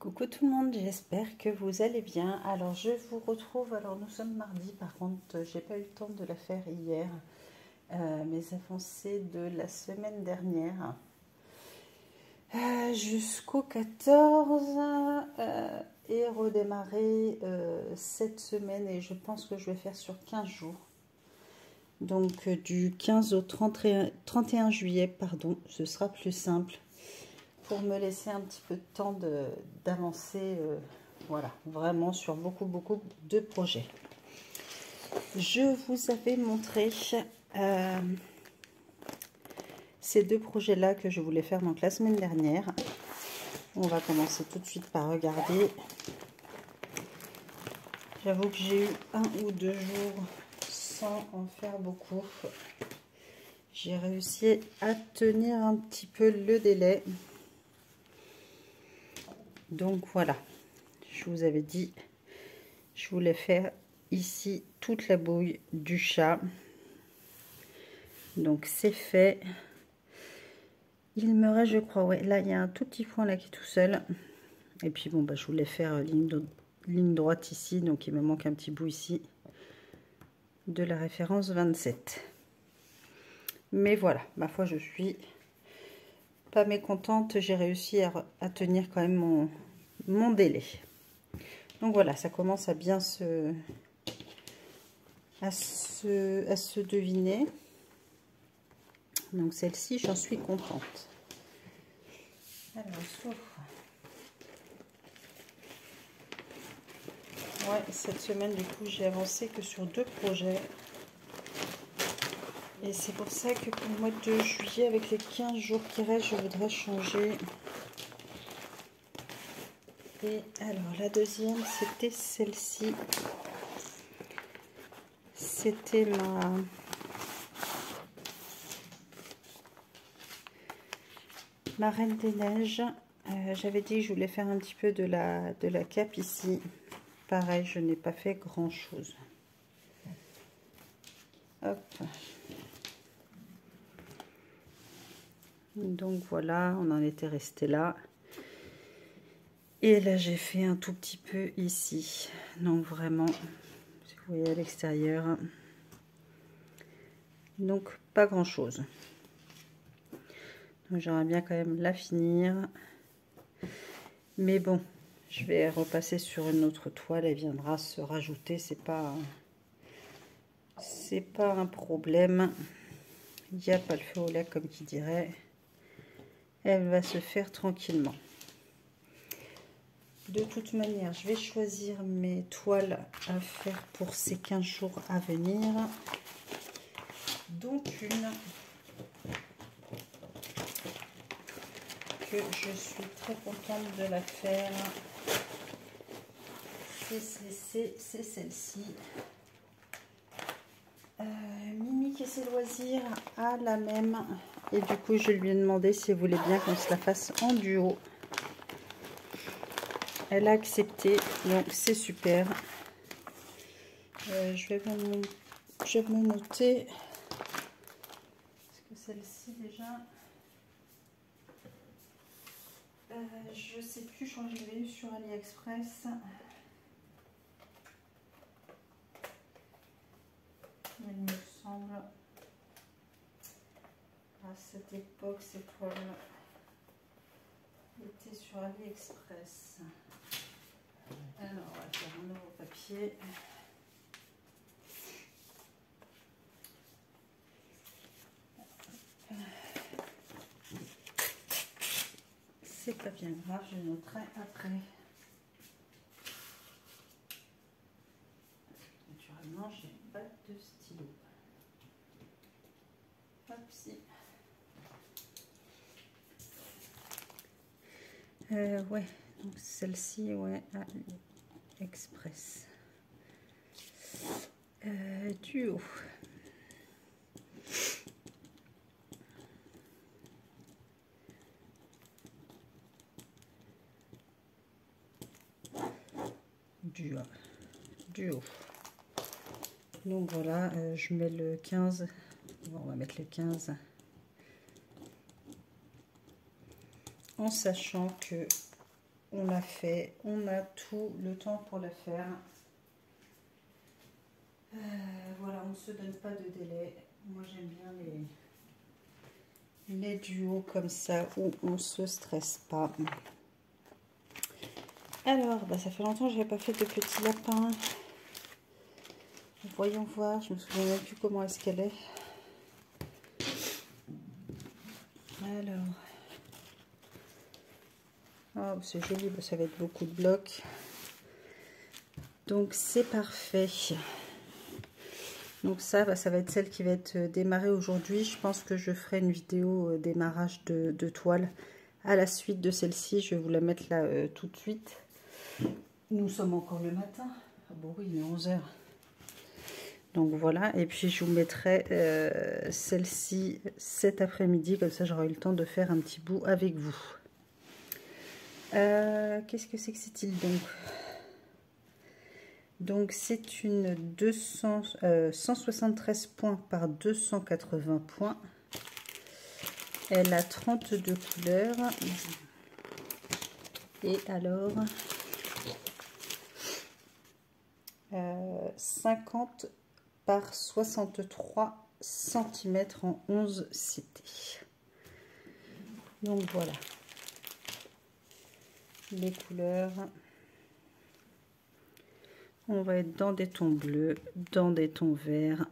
Coucou tout le monde, j'espère que vous allez bien. Alors je vous retrouve, alors nous sommes mardi, par contre j'ai pas eu le temps de la faire hier, mes avancées de la semaine dernière jusqu'au 14 et redémarrer cette semaine, et je pense que je vais faire sur 15 jours. Donc du 15 au 31 juillet, pardon, ce sera plus simple, pour me laisser un petit peu de temps d'avancer, voilà, vraiment sur beaucoup de projets. Je vous avais montré ces deux projets-là que je voulais faire donc la semaine dernière. On va commencer tout de suite par regarder. J'avoue que j'ai eu 1 ou 2 jours sans en faire beaucoup. J'ai réussi à tenir un petit peu le délai. Donc voilà, je vous avais dit, je voulais faire ici toute la bouille du chat. Donc c'est fait. Il me reste, je crois, ouais, là il y a un tout petit point là qui est tout seul. Et puis bon, bah, je voulais faire ligne droite ici, donc il me manque un petit bout ici de la référence 27. Mais voilà, ma foi, je suis pas mécontente, j'ai réussi à tenir quand même mon délai. Donc voilà, ça commence à bien se deviner. Donc celle-ci, j'en suis contente. Alors, sauf... Ouais, cette semaine, du coup, j'ai avancé que sur 2 projets. Et c'est pour ça que pour le mois de juillet, avec les 15 jours qui restent, je voudrais changer. Et alors, la deuxième, c'était celle-ci. C'était ma Reine des Neiges. J'avais dit que je voulais faire un petit peu de la cape ici. Pareil, je n'ai pas fait grand chose. Hop. Donc voilà, on en était resté là. Et là, j'ai fait un tout petit peu ici. Donc vraiment, si vous voyez à l'extérieur. Donc pas grand chose. Donc j'aimerais bien quand même la finir. Mais bon, je vais repasser sur une autre toile. Elle viendra se rajouter. C'est pas un problème. Il n'y a pas le feu au lac, comme qui dirait. Elle va se faire tranquillement. De toute manière, je vais choisir mes toiles à faire pour ces 15 jours à venir. Donc une que je suis très contente de la faire. C'est celle-ci. Mimi et ses loisirs a la même. Et du coup, je lui ai demandé si elle voulait bien qu'on se la fasse en duo. Elle a accepté, donc c'est super. Je vais me noter. Est-ce que celle-ci déjà... je sais plus, je crois que je l'ai eu sur AliExpress. Il me semble. À cette époque, cette toile était sur AliExpress. Alors, on va faire un nouveau papier. C'est pas bien grave, je noterai après. Naturellement, j'ai pas de stylo. Hop, si. Ouais, donc celle-ci, ouais, AliExpress. Duo. Duo. Donc voilà, je mets le 15. Bon, on va mettre le 15. En sachant que on l'a fait. On a tout le temps pour la faire. Voilà, on ne se donne pas de délai. Moi, j'aime bien les duos comme ça où on ne se stresse pas. Alors, bah, ça fait longtemps que je n'avais pas fait de petits lapins. Voyons voir, je me souviens même plus comment est-ce qu'elle est. Alors, oh, c'est joli, bah, ça va être beaucoup de blocs. Donc c'est parfait. Donc ça, bah, ça va être celle qui va être démarrée aujourd'hui. Je pense que je ferai une vidéo démarrage de toile à la suite de celle-ci. Je vais vous la mettre là tout de suite. Nous sommes encore le matin. Ah bon oui, il est 11 h. Donc voilà, et puis je vous mettrai celle-ci cet après-midi, comme ça j'aurai eu le temps de faire un petit bout avec vous. Qu'est-ce que c'est que c'est-il donc? Donc c'est une 173 points par 280 points. Elle a 32 couleurs. Et alors 50 par 63 cm en 11 CT. Donc voilà les couleurs. On va être dans des tons bleus, dans des tons verts,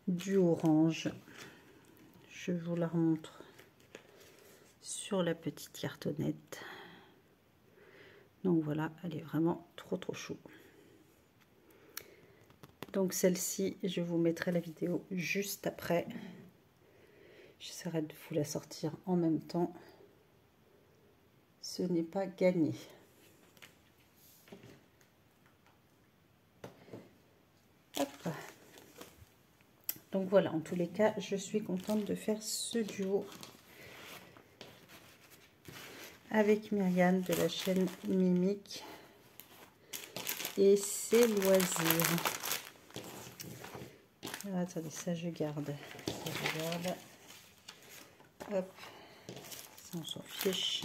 du orange. Je vous la remontre sur la petite cartonnette. Donc voilà, elle est vraiment trop chou. Donc celle-ci, je vous mettrai la vidéo juste après. J'essaierai de vous la sortir en même temps. Ce n'est pas gagné. Hop. Donc voilà, en tous les cas, je suis contente de faire ce duo avec Myriam de la chaîne Mimic et ses loisirs. Ah, attendez, ça je garde. Ça je garde. Hop, ça on s'en fiche.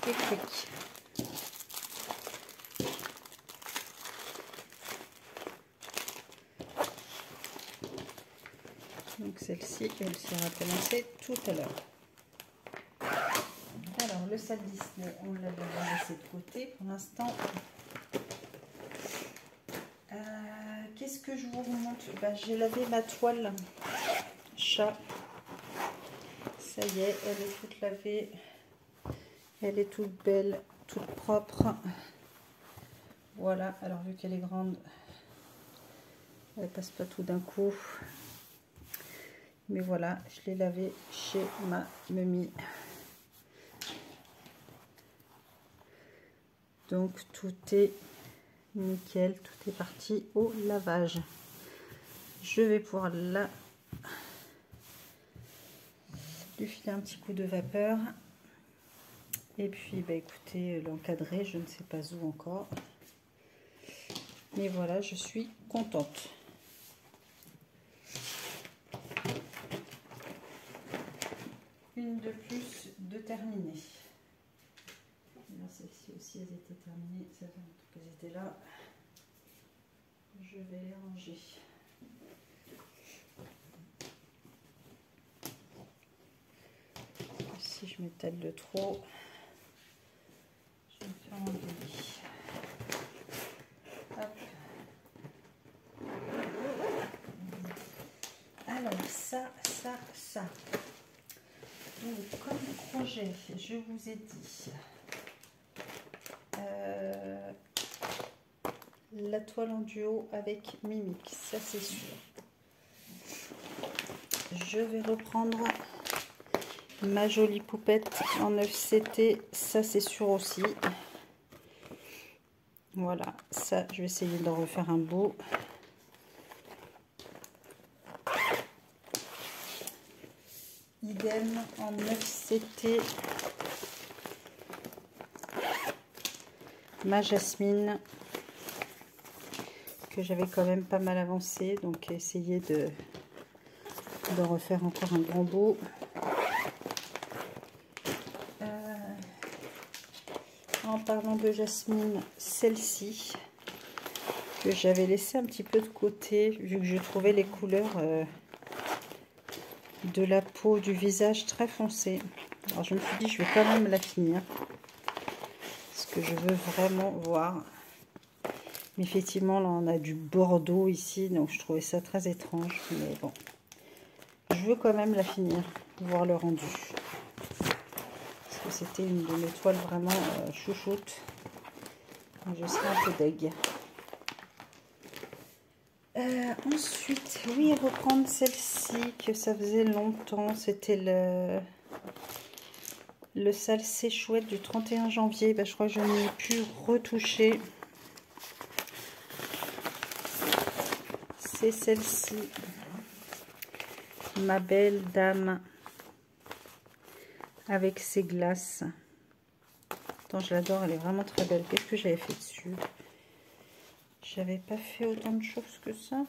Et clic. Donc celle-ci, elle sera commencée tout à l'heure. Alors le sac Disney, on l'avait laissé de côté pour l'instant. Qu'est-ce que je vous remonte? J'ai lavé ma toile chat. Ça y est, elle est toute lavée. Elle est toute belle, toute propre. Voilà, alors vu qu'elle est grande, elle passe pas tout d'un coup. Mais voilà, je l'ai lavée chez ma mamie. Donc tout est nickel, tout est parti au lavage. Je vais pouvoir lui filer un petit coup de vapeur. Et puis écoutez, l'encadrer, je ne sais pas où encore. Mais voilà, je suis contente. Une de plus de terminée. Celles-ci aussi, elles étaient terminées. Ça fait longtemps qu'elles étaient là. Je vais les ranger. Si je m'étale de trop, je vais me faire enlever. Hop. Alors ça. Donc comme projet, je vous ai dit la toile en duo avec Mimic, ça c'est sûr. Je vais reprendre ma jolie poupette en 9 CT, ça c'est sûr aussi. Voilà, ça je vais essayer d'en refaire un beau. Idem en 9 CT. Ma Jasmine, que j'avais quand même pas mal avancé, donc essayer de de refaire encore un grand beau. En parlant de jasmine, celle-ci que j'avais laissé un petit peu de côté vu que je trouvais les couleurs de la peau du visage très foncées. Alors je me suis dit je vais quand même la finir parce que je veux vraiment voir. Mais effectivement là on a du bordeaux ici, donc je trouvais ça très étrange, mais bon, je veux quand même la finir, voir le rendu. Parce que c'était une de mes toiles vraiment chouchoute. Je serai un peu deg. Ensuite, oui, reprendre celle-ci que ça faisait longtemps. C'était le Salsé Chouette du 31 janvier. Ben, je crois que je n'ai pu retoucher. C'est celle-ci. Ma belle dame. Avec ses glaces. Attends, je l'adore. Elle est vraiment très belle. Qu'est-ce que j'avais fait dessus? J'avais pas fait autant de choses que ça.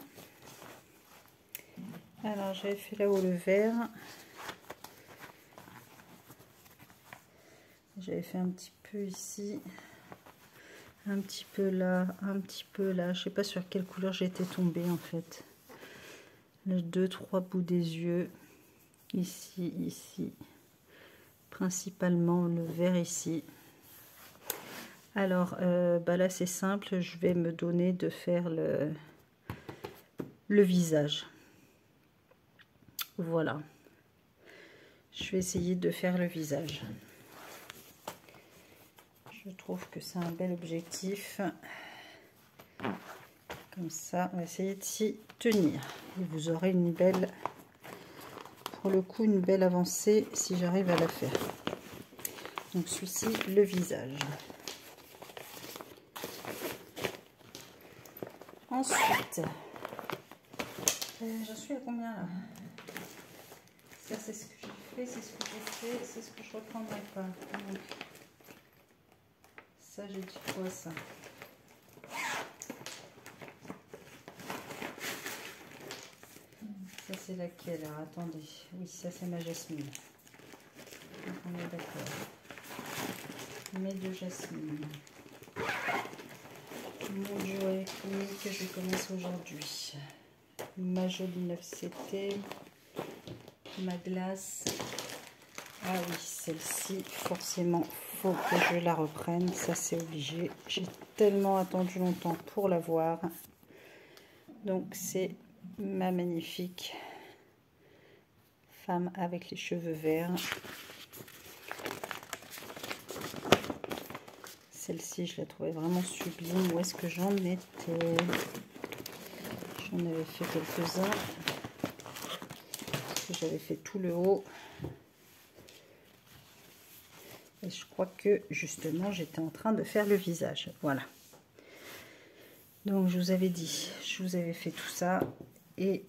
Alors, j'avais fait là-haut le vert. J'avais fait un petit peu ici. Un petit peu là. Un petit peu là. Je sais pas sur quelle couleur j'étais tombée en fait. Les 2-3 bouts des yeux. Ici, ici. Principalement le vert ici. Alors, bah là c'est simple. Je vais me donner de faire le visage. Voilà. Je vais essayer de faire le visage. Je trouve que c'est un bel objectif. Comme ça, on va essayer de s'y tenir. Et vous aurez une belle, pour le coup, une belle avancée si j'arrive à la faire. Donc celui-ci, le visage. Ensuite, j'en suis à combien là? Ça c'est ce que j'ai fait, c'est ce que j'ai fait, c'est ce que je reprendrai pas. Donc, ça j'ai dit quoi ça? Ça c'est laquelle? Alors attendez, oui ça c'est ma jasmine. Donc on est d'accord. Mes deux jasmines. Mon joie que je commence aujourd'hui. Ma jolie 9CT. Ma glace. Ah oui, celle-ci, forcément, faut que je la reprenne. Ça, c'est obligé. J'ai tellement attendu longtemps pour la voir. Donc, c'est ma magnifique femme avec les cheveux verts. Celle-ci, je la trouvais vraiment sublime. Où est-ce que j'en étais? J'en avais fait quelques-uns. J'avais fait tout le haut. Et je crois que, justement, j'étais en train de faire le visage. Voilà. Donc, je vous avais dit, je vous avais fait tout ça. Et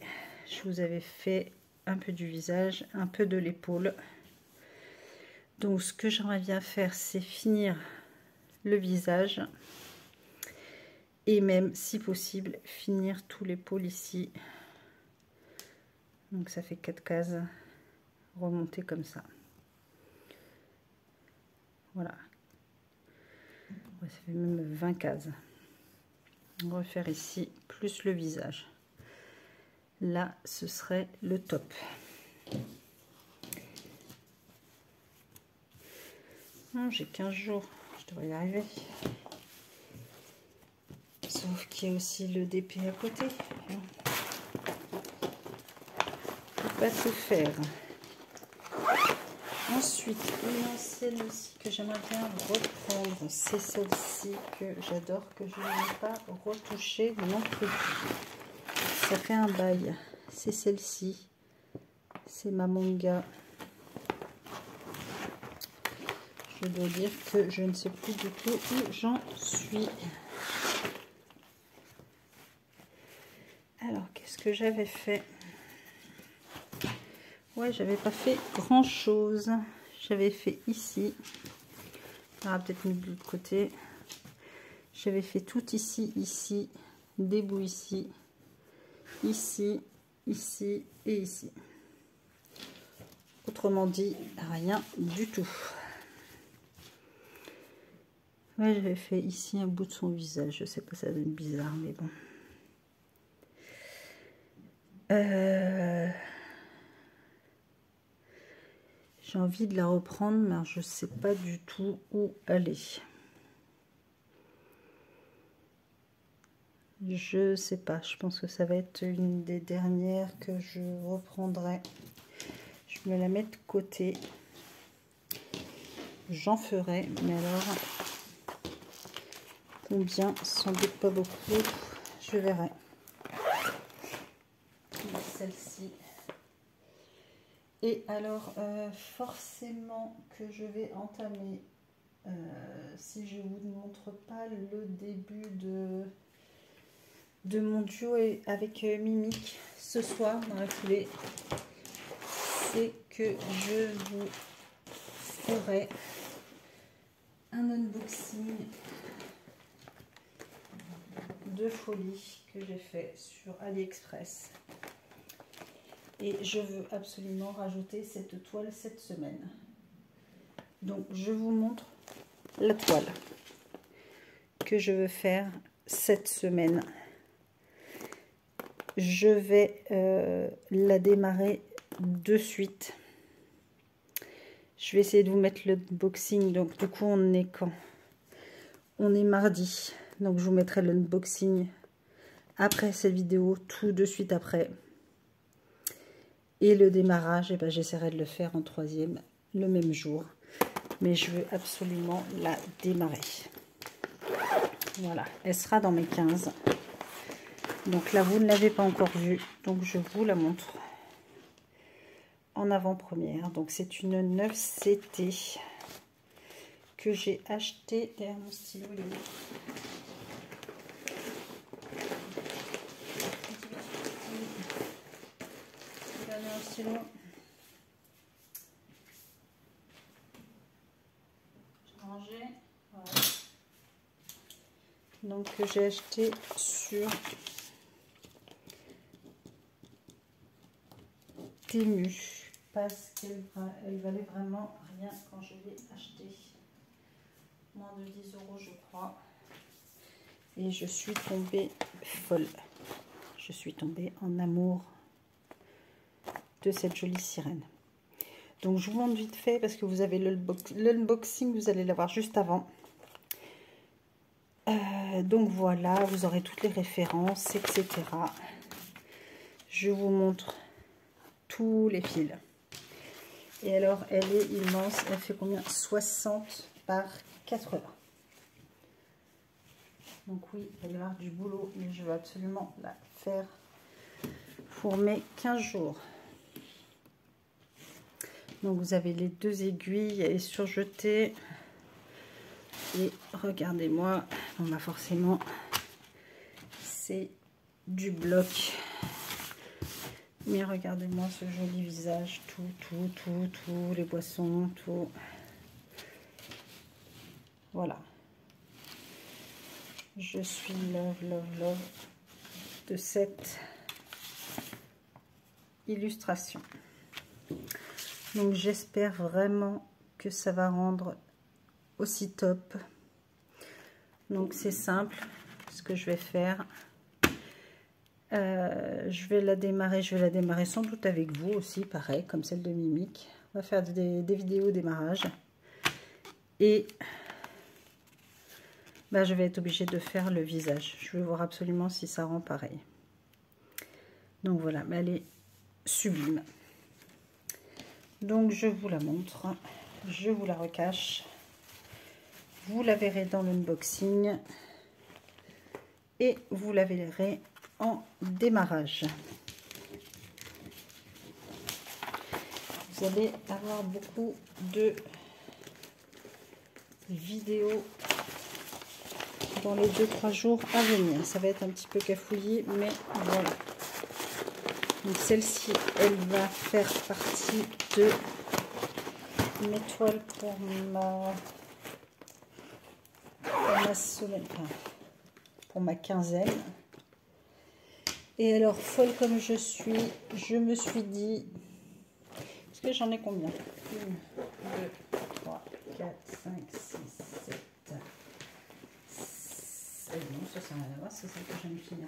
je vous avais fait un peu du visage, un peu de l'épaule. Donc, ce que j'aimerais bien faire, c'est finir le visage. Et même, si possible, finir tout l'épaule ici. Donc, ça fait 4 cases. Remonter comme ça. Voilà. Ouais, ça fait même 20 cases. On va refaire ici, plus le visage. Là, ce serait le top. J'ai 15 jours, je devrais y arriver. Sauf qu'il y a aussi le DP à côté. Je ne peux pas tout faire. Ensuite, une ancienne aussi que j'aimerais bien reprendre, c'est celle-ci que j'adore, que je n'ai pas retouchée non plus. Ça fait un bail. C'est celle-ci. C'est ma manga. Je dois dire que je ne sais plus du tout où j'en suis. Alors, qu'est-ce que j'avais fait? Ouais, j'avais pas fait grand chose. J'avais fait ici. Ah, peut-être mis de l'autre côté. J'avais fait tout ici, des bouts ici, ici et ici. Autrement dit, rien du tout. Ouais, j'avais fait ici un bout de son visage. Je sais pas, ça donne bizarre, mais bon. J'ai envie de la reprendre, mais je sais pas du tout où aller. Je sais pas. Je pense que ça va être une des dernières que je reprendrai. Je me la mets de côté. J'en ferai, mais alors combien? Sans doute pas beaucoup. Je verrai. Celle-ci. Et alors, forcément que je vais entamer, si je vous montre pas le début de mon duo avec Mimic ce soir dans la foulée, c'est que je vous ferai un unboxing de folie que j'ai fait sur AliExpress. Et je veux absolument rajouter cette toile cette semaine. Donc je vous montre la toile que je veux faire cette semaine. Je vais la démarrer de suite. Je vais essayer de vous mettre le unboxing. Donc du coup on est quand? On est mardi. Donc je vous mettrai l'unboxing après cette vidéo, tout de suite après. Et le démarrage, eh ben, j'essaierai de le faire en troisième le même jour. Mais je veux absolument la démarrer. Voilà, elle sera dans mes 15. Donc là, vous ne l'avez pas encore vue. Donc je vous la montre en avant-première. Donc c'est une 9CT que j'ai achetée. Derrière mon stylo, il est où? Stylo. J'ai rangé. Voilà. Donc que j'ai acheté sur Temu parce qu'elle valait vraiment rien quand je l'ai achetée. Moins de 10 € je crois. Et je suis tombée folle. Je suis tombée en amour de cette jolie sirène. Donc je vous montre vite fait parce que vous avez l'unboxing, vous allez l'avoir juste avant. Donc voilà, vous aurez toutes les références, etc. Je vous montre tous les fils. Et alors elle est immense, elle fait combien? 60 par 80. Donc oui, il va y avoir du boulot, mais je veux absolument la faire pour mes 15 jours. Donc vous avez les deux aiguilles, elle est surjetée. Et regardez-moi, on va forcément, c'est du bloc. Mais regardez-moi ce joli visage, tout, les boissons, tout. Voilà. Je suis love de cette illustration. Donc j'espère vraiment que ça va rendre aussi top. Donc c'est simple, ce que je vais faire. Je vais la démarrer sans doute avec vous aussi, pareil, comme celle de Mimic. On va faire des vidéos démarrage. Et bah, je vais être obligée de faire le visage. Je vais voir absolument si ça rend pareil. Donc voilà, mais elle est sublime. Donc je vous la montre, je vous la recache. Vous la verrez dans l'unboxing. Et vous la verrez en démarrage. Vous allez avoir beaucoup de vidéos dans les 2-3 jours à venir. Ça va être un petit peu cafouillé, mais voilà. Donc celle-ci, elle va faire partie de mes toiles pour ma semaine, enfin, pour ma quinzaine. Et alors, folle comme je suis, je me suis dit Parce que j'en ai combien? 1, 2, 3, 4, 5, 6, 7. Non, ça sert à rien à voir, c'est ça que j'aime finir.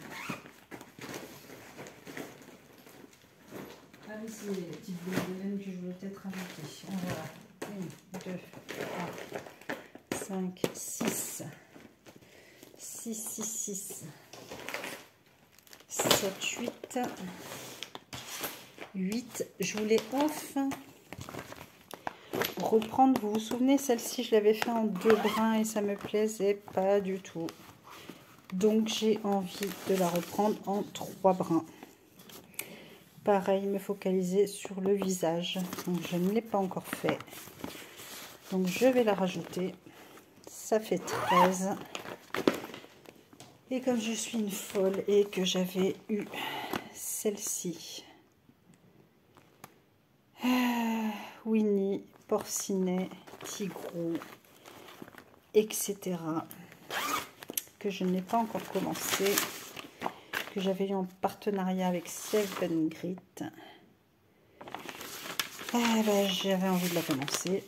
Ah oui, c'est les petites boules de laine que je voulais peut-être rajouter. On verra. 1, 2, 3, 5, 6. 6, 6, 6. 7, 8. 8. Je voulais enfin reprendre, vous vous souvenez, celle-ci, je l'avais fait en 2 brins et ça me plaisait pas du tout. Donc, j'ai envie de la reprendre en 3 brins. Pareil, me focaliser sur le visage. Donc, je ne l'ai pas encore fait. Donc, je vais la rajouter. Ça fait 13. Et comme je suis une folle et que j'avais eu celle-ci, Winnie, Porcinet, Tigrou, etc., que je n'ai pas encore commencé, que j'avais eu en partenariat avec Seven Grit, ben, j'avais envie de la commencer.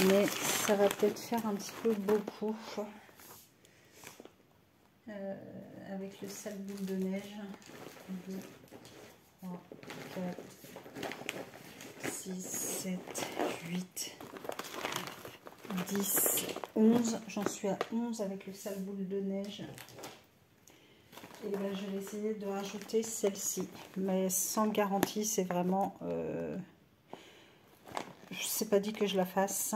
Mais ça va peut-être faire un petit peu beaucoup avec le sale boule de neige. 2, 3, 4, 6, 7, 8, 10, 11. J'en suis à 11 avec le sale boule de neige. Et là, je vais essayer de rajouter celle-ci. Mais sans garantie, c'est vraiment... je ne sais pas dit que je la fasse.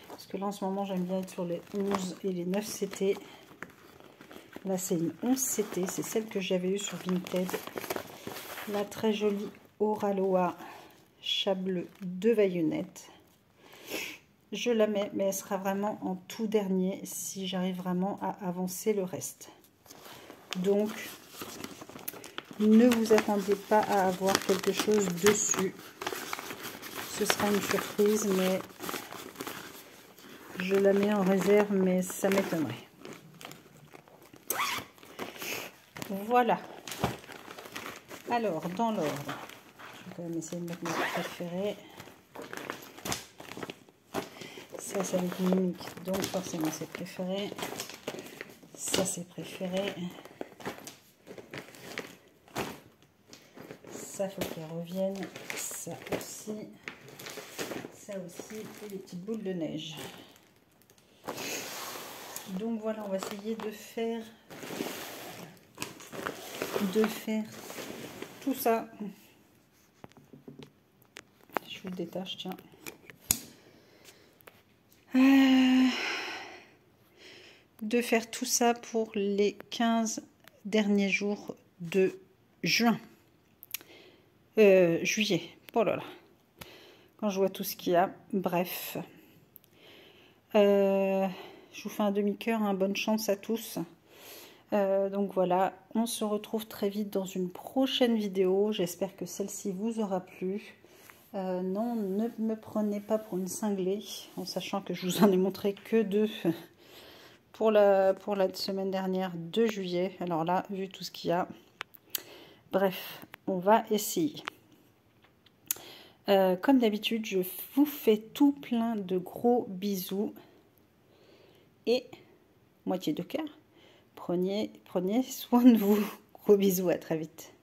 Parce que là, en ce moment, j'aime bien être sur les 11 et les 9 CT. Là, c'est une 11 CT. C'est celle que j'avais eue sur Vinted. La très jolie Oraloa chat bleu de Vaillonnette. Je la mets, mais elle sera vraiment en tout dernier si j'arrive vraiment à avancer le reste. Donc, ne vous attendez pas à avoir quelque chose dessus. Ce sera une surprise, mais je la mets en réserve, mais ça m'étonnerait. Voilà. Alors, dans l'ordre, je vais quand même essayer de mettre mes préférés. Ça, c'est avec Mimique, donc forcément c'est préféré. Ça, c'est préféré. Ça, faut qu'elles reviennent. Ça aussi. Ça aussi. Et les petites boules de neige. Donc voilà, on va essayer de faire tout ça. Je vous le détache, tiens. De faire tout ça pour les 15 derniers jours de juin. Juillet. Oh là là. Quand je vois tout ce qu'il y a. Bref. Je vous fais un demi-cœur, hein, bonne chance à tous. Donc voilà, on se retrouve très vite dans une prochaine vidéo. J'espère que celle-ci vous aura plu. Non, ne me prenez pas pour une cinglée, en sachant que je vous en ai montré que 2 pour la semaine dernière de juillet. Alors là, vu tout ce qu'il y a, bref, on va essayer. Comme d'habitude, je vous fais tout plein de gros bisous. Et moitié de cœur, prenez soin de vous. Gros bisous, à très vite.